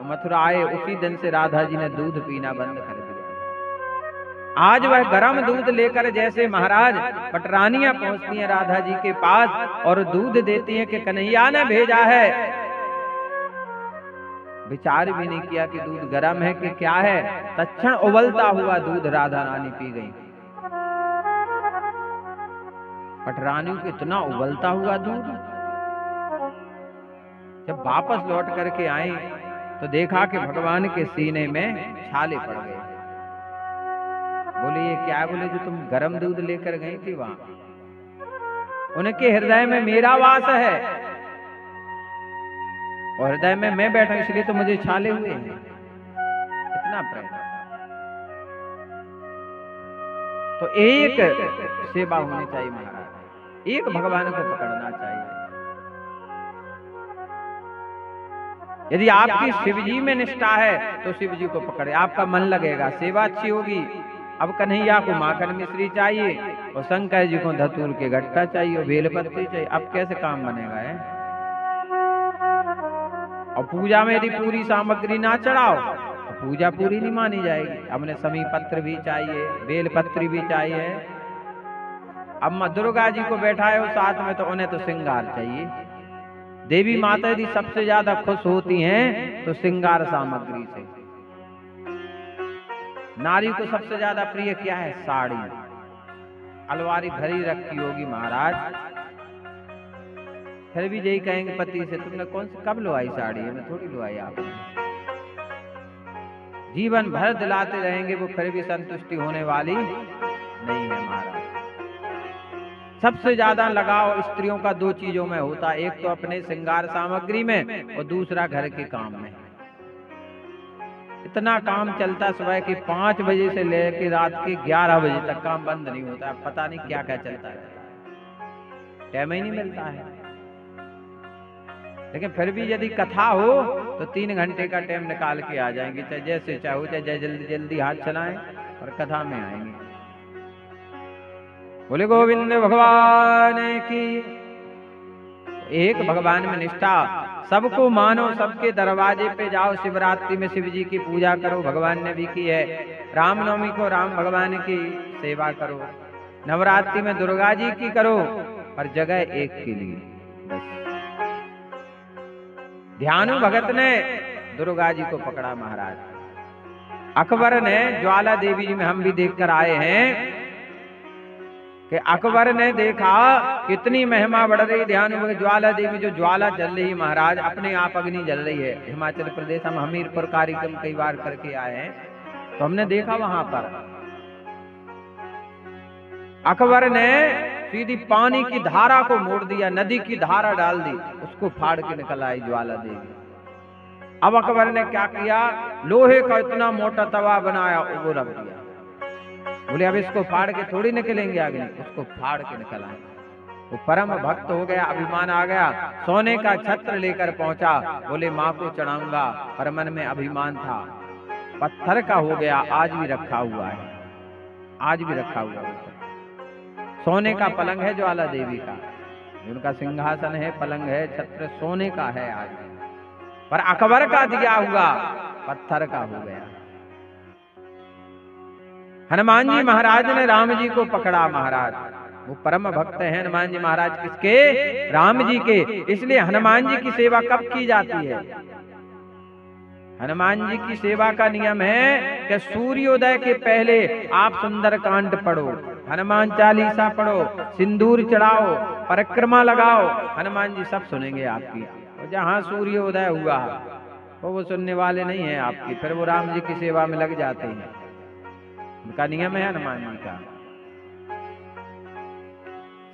मथुरा आए, उसी दिन से राधा जी ने दूध पीना बंद कर दिया। आज वह गर्म दूध लेकर जैसे महाराज पटरानियां पहुंचती हैं राधा जी के पास और दूध देती हैं कि कन्हैया ने भेजा है, विचार भी नहीं किया कि दूध गर्म है कि क्या है, तत्क्षण उबलता हुआ दूध राधा रानी पी गई। पटरानियों को इतना उबलता हुआ दूध, जब वापस लौट करके आई तो देखा कि भगवान के सीने में छाले पड़ गए। बोले ये क्या है? बोले जो तुम गर्म दूध लेकर गई थी वहां, उनके हृदय में मेरा वास है और हृदय में मैं बैठा, इसलिए तो मुझे छाले हुए हैं। इतना प्रेम। तो एक सेवा होनी चाहिए महाराज, एक भगवान को पकड़ना चाहिए। यदि आपकी शिव जी में निष्ठा है तो शिव जी को पकड़े, आपका मन लगेगा, सेवा अच्छी होगी। अब कन्हैया को माखन मिश्री चाहिए और शंकर जी को धतूर के गट्टा चाहिए और बेलपत्ती चाहिए, अब कैसे काम बनेगा है? और पूजा में यदि पूरी सामग्री ना चढ़ाओ तो पूजा पूरी नहीं मानी जाएगी। हमने समी पत्र भी चाहिए, बेलपत्री भी चाहिए। अब माँ दुर्गा जी को बैठाए हो साथ में तो उन्हें तो श्रृंगार चाहिए। देवी माता यदि सबसे ज्यादा खुश होती हैं तो श्रृंगार सामग्री से। नारी को सबसे ज्यादा प्रिय क्या है? साड़ी। अलमारी भरी रखी होगी महाराज, फिर भी यही कहेंगे पति से तुमने कौन सी कब लुआई साड़ी? हमें थोड़ी लुआई आपने। जीवन भर दिलाते रहेंगे वो, फिर भी संतुष्टि होने वाली नहीं है महाराज। सबसे ज्यादा लगाव स्त्रियों का दो चीजों में होता है, एक तो अपने श्रृंगार सामग्री में और दूसरा घर के काम में। इतना काम चलता सुबह के 5 बजे से लेकर रात के 11 बजे तक काम बंद नहीं होता है। पता नहीं क्या क्या चलता है, टाइम ही नहीं मिलता है। लेकिन फिर भी यदि कथा हो तो 3 घंटे का टाइम निकाल के आ जाएंगे, चाहे जैसे चाहो, चाहे जल्दी जल्दी हाथ चलाएं और कथा में आएंगे। बोले गोविंद भगवान की। एक भगवान में निष्ठा, सबको मानो, सबके दरवाजे पे जाओ, शिवरात्रि में शिव जी की पूजा करो, भगवान ने भी की है। रामनवमी को राम भगवान की सेवा करो, नवरात्रि में दुर्गा जी की करो, पर जगह एक के लिए बस। ध्यानु भगत ने दुर्गा जी को पकड़ा महाराज। अकबर ने ज्वाला देवी जी में हम भी देखकर आए हैं कि अकबर ने देखा कितनी महिमा बढ़ रही। ध्यान ज्वाला देवी, जो ज्वाला जल रही महाराज, अपने आप अग्नि जल रही है। हिमाचल प्रदेश हम हमीरपुर कार्यक्रम कई बार करके आए हैं तो हमने देखा वहां पर अकबर ने सीधी पानी की धारा को मोड़ दिया, नदी की धारा डाल दी, उसको फाड़ के निकल आई ज्वाला देवी। अब अकबर ने क्या किया, लोहे का इतना मोटा तवा बनाया, वो रख दिया। बोले अब इसको फाड़ के थोड़ी निकलेंगे अग्नि, उसको फाड़ के निकल आए। वो परम भक्त हो गया, अभिमान आ गया, सोने का छत्र लेकर पहुंचा। बोले माँ को चढ़ाऊंगा, पर मन में अभिमान था, पत्थर का हो गया, आज भी रखा हुआ है, आज भी रखा हुआ है। सोने का पलंग है ज्वाला देवी का, उनका सिंहासन है, पलंग है, छत्र सोने का है आज, पर अकबर का दिया हुआ पत्थर का हो गया। हनुमान जी महाराज ने राम जी को पकड़ा महाराज, वो परम भक्त हैं हनुमान जी महाराज, किसके? राम जी के। इसलिए हनुमान जी की सेवा कब की जाती है? हनुमान जी की सेवा का नियम है कि सूर्योदय के पहले आप सुंदरकांड पढ़ो, हनुमान चालीसा पढ़ो, सिंदूर चढ़ाओ, परिक्रमा लगाओ, हनुमान जी सब सुनेंगे आपकी। और जहाँ सूर्योदय हुआ तो वो सुनने वाले नहीं है आपकी, फिर वो राम जी की सेवा में लग जाते हैं। उनका नियम है हनुमान जी का।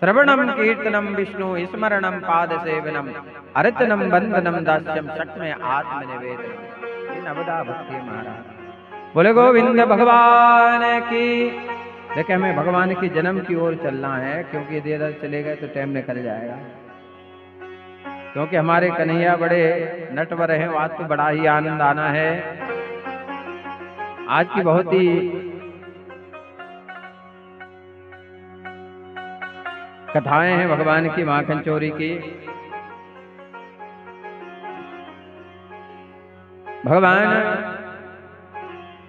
श्रवणम कीर्तनम विष्णु स्मरणम पाद सेवनम अर्चनम बंदनम दास्यम शक्मय आत्मनिवेदनम। ये नवदा भक्ति महाराज। बोले गोविंद भगवान की। देखिए हमें भगवान के जन्म की ओर चलना है, क्योंकि यदि इधर चले गए तो टाइम निकल जाएगा। क्योंकि हमारे कन्हैया बड़े नटवर हैं, आज तो बड़ा ही आनंद आना है। आज की बहुत ही कथाएं हैं भगवान की, माखन चोरी की। भगवान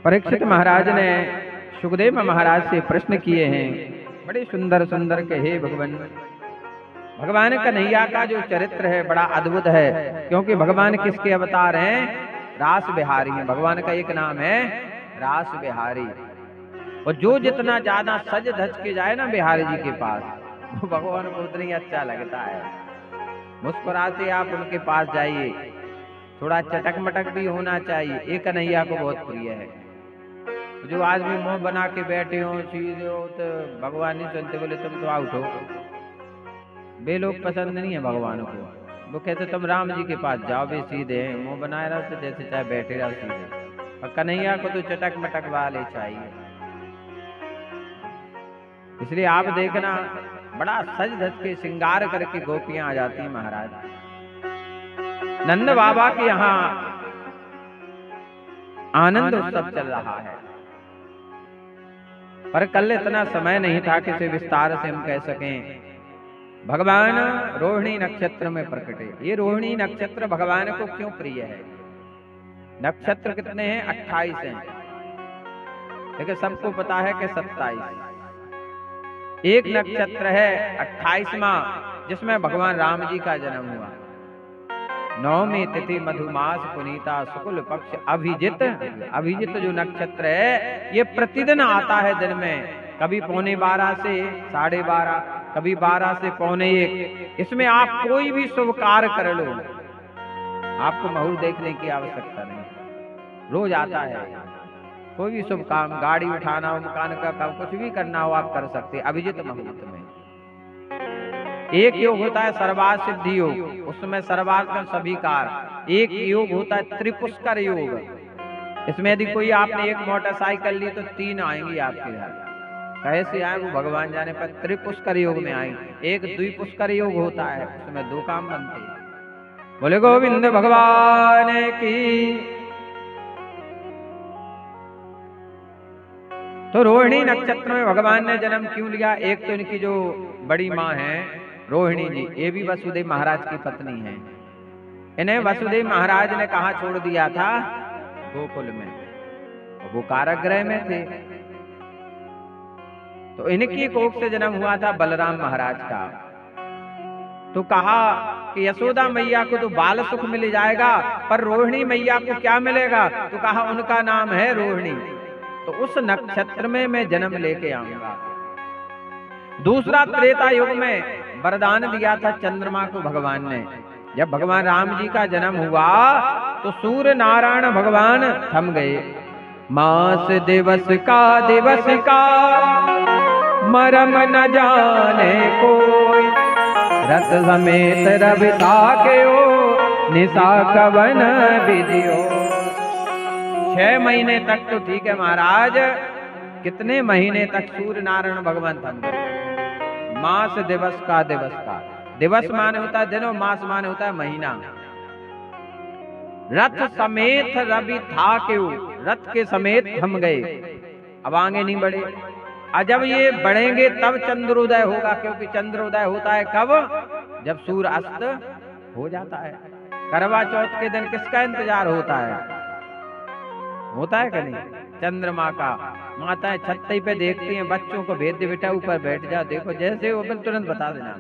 परीक्षित महाराज ने सुखदेव महाराज से प्रश्न किए हैं, बड़े सुंदर सुंदर के। हे भगवान, भगवान कन्हैया का जो चरित्र है बड़ा अद्भुत है, क्योंकि भगवान किसके अवतार हैं? रास बिहारी हैं। भगवान का एक नाम है रास बिहारी। और जो जितना ज्यादा सज धज के जाए ना बिहारी जी के पास, वो भगवान को उतना ही अच्छा लगता है। मुस्कुराते आप उनके पास जाइए, थोड़ा चटक मटक भी होना चाहिए। ये कन्हैया को बहुत प्रिय है। जो आदमी मुंह बना के बैठे हो, सीधे हो, तो भगवान नहीं सुनते, बोले तुम तो आउट हो। वे लोग पसंद नहीं है भगवान को। वो कहते तुम राम जी के पास जाओ, वे सीधे हैं, मुंह बनाए रहो तो जैसे चाहे बैठे रहो सीधे। और कन्हैया को तो चटक मटक वाले चाहिए। इसलिए आप देखना, बड़ा सज धज के श्रृंगार करके गोपियां आ जाती हैं महाराज। नंद बाबा के यहाँ आनंद उत्सव चल रहा है, पर कल इतना समय नहीं था कि इसे विस्तार से हम कह सकें। भगवान रोहिणी नक्षत्र में प्रकटे। ये रोहिणी नक्षत्र भगवान को क्यों प्रिय है? नक्षत्र कितने हैं? 28 हैं, लेकिन सबको पता है कि 27। एक नक्षत्र है 28वां, जिसमें भगवान राम जी का जन्म हुआ। नवमी तिथि मधुमास पुनीता शुक्ल पक्ष अभिजित। अभिजित जो नक्षत्र है ये प्रतिदिन आता है दिन में, कभी 11:15 से 12:30, कभी 12 से 12:45। इसमें आप कोई भी शुभ कार्य कर लो, आपको मुहूर्त देखने की आवश्यकता नहीं। रोज आता है। कोई भी शुभ काम, गाड़ी उठाना हो, मकान का काम, कुछ भी करना हो आप कर सकते हैं अभिजित मुहूर्त में। एक योग होता है सर्वार्थ सिद्धि योग, उसमें सर्वार्थ का सभी कार्य। एक योग होता है त्रिपुष्कर योग, इसमें यदि कोई आपने एक मोटरसाइकिल ली तो 3 आएंगी आपके घर। कैसे आए वो भगवान जाने, पर त्रिपुष्कर योग में आएंगे। एक द्विपुष्कर योग होता है, उसमें 2 काम बनते हैं। बोले गोविंद भगवान की। तो रोहिणी नक्षत्र में भगवान ने जन्म क्यों लिया? एक तो इनकी जो बड़ी माँ है रोहिणी जी, ये भी वसुदेव महाराज की पत्नी है। इन्हें वसुदेव महाराज ने कहाँ छोड़ दिया था? गोकुल में। वो कारागृह में थे। तो इनकी कोख से जन्म हुआ था बलराम महाराज का। तो कहा कि यशोदा मैया को तो बाल सुख मिल जाएगा, पर रोहिणी मैया को क्या मिलेगा? तो कहा उनका नाम है रोहिणी, तो उस नक्षत्र में मैं जन्म लेके आऊंगा। दूसरा, त्रेता युग में वरदान दिया था चंद्रमा को भगवान ने। जब भगवान राम जी का जन्म हुआ तो सूर्य नारायण भगवान थम गए। मास दिवस का मरम न जाने कोई, रत समेत रवि ताके ओ निशा कवन विधियो। 6 महीने तक तो ठीक है महाराज, कितने महीने तक सूर्य नारायण भगवान थम गए। मास दिवस का दिवस माने होता है दिन और मास माने होता है महीना। रथ समेत रवि था क्यों, रथ के समेत थम गए, अब आगे नहीं बढ़े। और जब ये बढ़ेंगे तब चंद्रोदय होगा, क्योंकि चंद्रोदय होता है कब? जब सूर्य अस्त हो जाता है। करवा चौथ के दिन किसका इंतजार होता है? होता है कि नहीं? चंद्रमा का। माताएं छत्ते पे देखती हैं, बच्चों को भेज दे बेटा ऊपर बैठ जा, देखो जैसे वो तुरंत बता देना।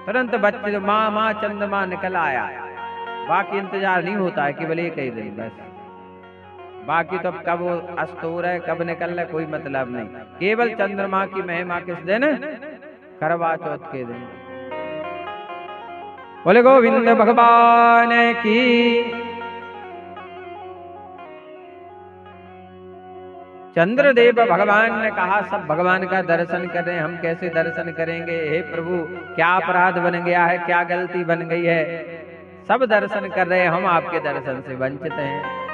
तुरंत बच्चे माँ चंद्रमा निकल आया। बाकी इंतजार नहीं होता है, केवल एक ही दिन बस। बाकी तो कब वो अस्त हो रहा है, कब निकल रहा है, कोई मतलब नहीं। केवल चंद्रमा की महिमा किस दिन? करवा चौथ के दिन। बोले गोविंद भगवान की। चंद्रदेव भगवान ने कहा सब भगवान का दर्शन कर रहे हैं, हम कैसे दर्शन करेंगे? हे प्रभु, क्या अपराध बन गया है, क्या गलती बन गई है? सब दर्शन कर रहे हैं, हम आपके दर्शन से वंचित हैं।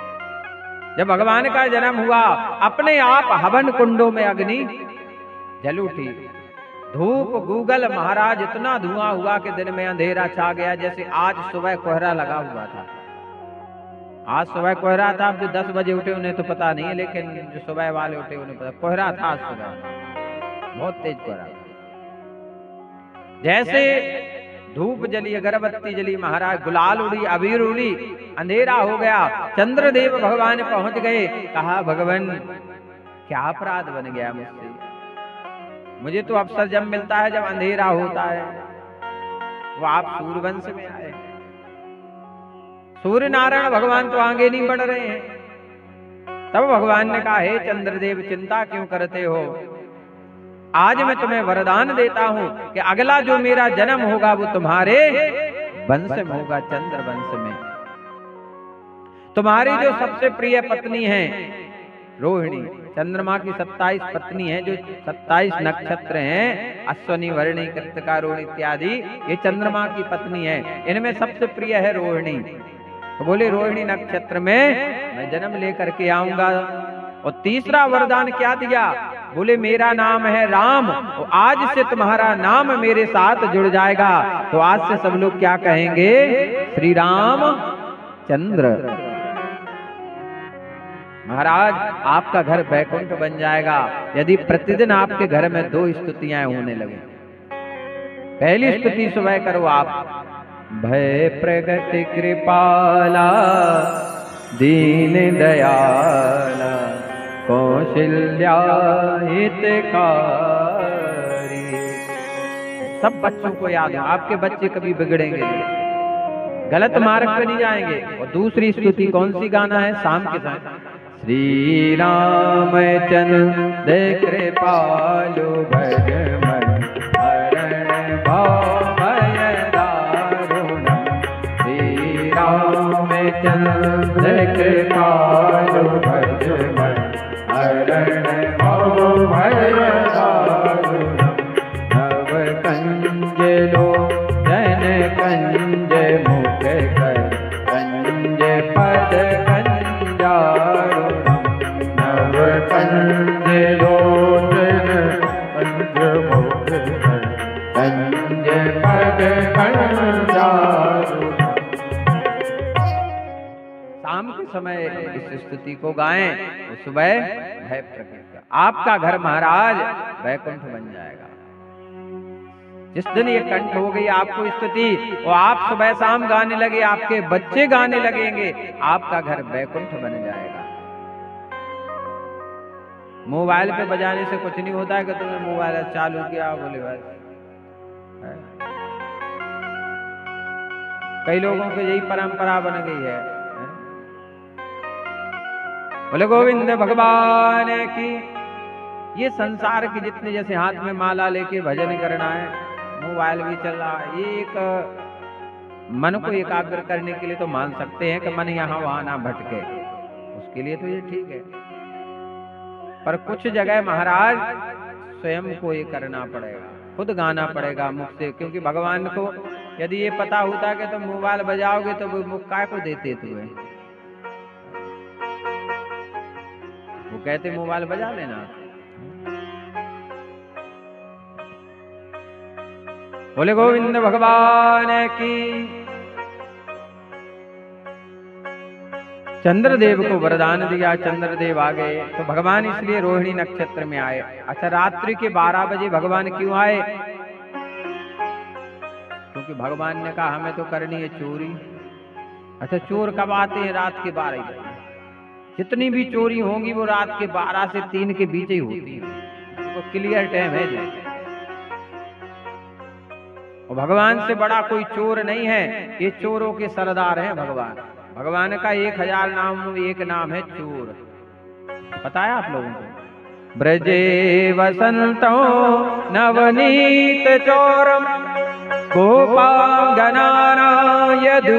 जब भगवान का जन्म हुआ, अपने आप हवन कुंडों में अग्नि जल उठी। धूप गूगल महाराज, इतना धुआं हुआ कि दिन में अंधेरा छा गया, जैसे आज सुबह कोहरा लगा हुआ था। आज सुबह कोहरा था। अब जो 10 बजे उठे उन्हें तो पता नहीं है, लेकिन जो सुबह वाले उठे उन्हें पता, कोहरा था आज सुबह, बहुत तेज कोहरा। जैसे धूप जली, अगरबत्ती जली महाराज, गुलाल उड़ी, अबीर उड़ी, अंधेरा हो गया। चंद्रदेव भगवान पहुंच गए। कहा भगवान क्या अपराध बन गया मुझसे, मुझे तो अवसर जब मिलता है जब अंधेरा होता है। वो आप सूर्यवंश में आए, सूर्य नारायण भगवान तो आगे नहीं बढ़ रहे हैं। तब भगवान ने कहा, हे चंद्रदेव चिंता क्यों करते हो, आज मैं तुम्हें वरदान देता हूं कि अगला जो मेरा जन्म होगा वो तुम्हारे वंश में होगा, चंद्र वंश में। तुम्हारी जो सबसे प्रिय पत्नी है रोहिणी, चंद्रमा की 27 पत्नी है, जो 27 नक्षत्र हैं, अश्वनी, वर्णी, कृत्तिका, रोहिणी इत्यादि, ये चंद्रमा की पत्नी है। इनमें सबसे प्रिय है रोहिणी। तो बोले रोहिणी नक्षत्र में मैं जन्म लेकर के आऊंगा। और तीसरा वरदान क्या दिया, बोले मेरा नाम है राम, और आज से तुम्हारा नाम मेरे साथ जुड़ जाएगा। तो आज से सब लोग क्या कहेंगे, श्री राम चंद्र। महाराज आपका घर वैकुंठ बन जाएगा यदि प्रतिदिन आपके घर में 2 स्तुतियां होने लगे। पहली स्तुति सुबह करो आप, भय प्रगति कृपाला दीन दयाला कौशल्या हितकारी। सब बच्चों को याद है, आपके बच्चे कभी बिगड़ेंगे नहीं, गलत मार्ग पे नहीं जाएंगे। और दूसरी स्तुति कौन सी गाना है, शाम के समय, श्री रामचंद्र कृपालु भज मन हरण भय दारुण। श्री रामचंद्र कृपालु भज मन हरण भय दारुण। नव कंज लो जन कंज मुख कर कंज पद कंजारुण। नव कंज लो जन कंज मुख कर कंज पद कंजारुण। शाम के समय इस स्तुति को गाएं तो सुबह भय प्रकट। आपका घर महाराज वैकुंठ बन जाएगा। जिस दिन ये कंठ हो गई आपको स्तुति और आप सुबह शाम गाने लगे, आपके बच्चे गाने लगेंगे, आपका घर वैकुंठ बन जाएगा। मोबाइल पे बजाने से कुछ नहीं होता है कि तुमने मोबाइल चालू किया बोले बस। कई लोगों की यही परंपरा बन गई है। बोले गोविंद भगवान की। ये संसार के जितने जैसे हाथ में माला लेके भजन करना है, मोबाइल भी चल रहा है, ये एक मन को एकाग्र करने के लिए तो मान सकते हैं कि मन यहाँ वहां ना भटके, उसके लिए तो ये ठीक है। पर कुछ जगह महाराज स्वयं को ये करना पड़ेगा, खुद गाना पड़ेगा मुख से। क्योंकि भगवान को यदि ये पता होता कि तुम मोबाइल बजाओगे तो वो मुख काय को देते तुम्हें, वो कहते मोबाइल बजा लेना। बोले गोविंद भगवान की। चंद्रदेव को वरदान दिया, चंद्रदेव आ गए तो भगवान इसलिए रोहिणी नक्षत्र में आए। अच्छा, रात्रि के 12 बजे भगवान क्यों आए? क्योंकि भगवान ने कहा हमें तो करनी है चोरी। अच्छा, चोर कब आते हैं? रात के 12 बजे। जितनी भी चोरी होंगी वो रात के 12 से 3 के बीच ही होती है, तो क्लियर टाइम है जो। और भगवान से बड़ा कोई चोर नहीं है, ये चोरों के सरदार हैं भगवान। भगवान का 1000 नाम में एक नाम है चोर। पता है आप लोगों को? ब्रजे वसंतो नवनीत चोरम गोपांगनाना यदु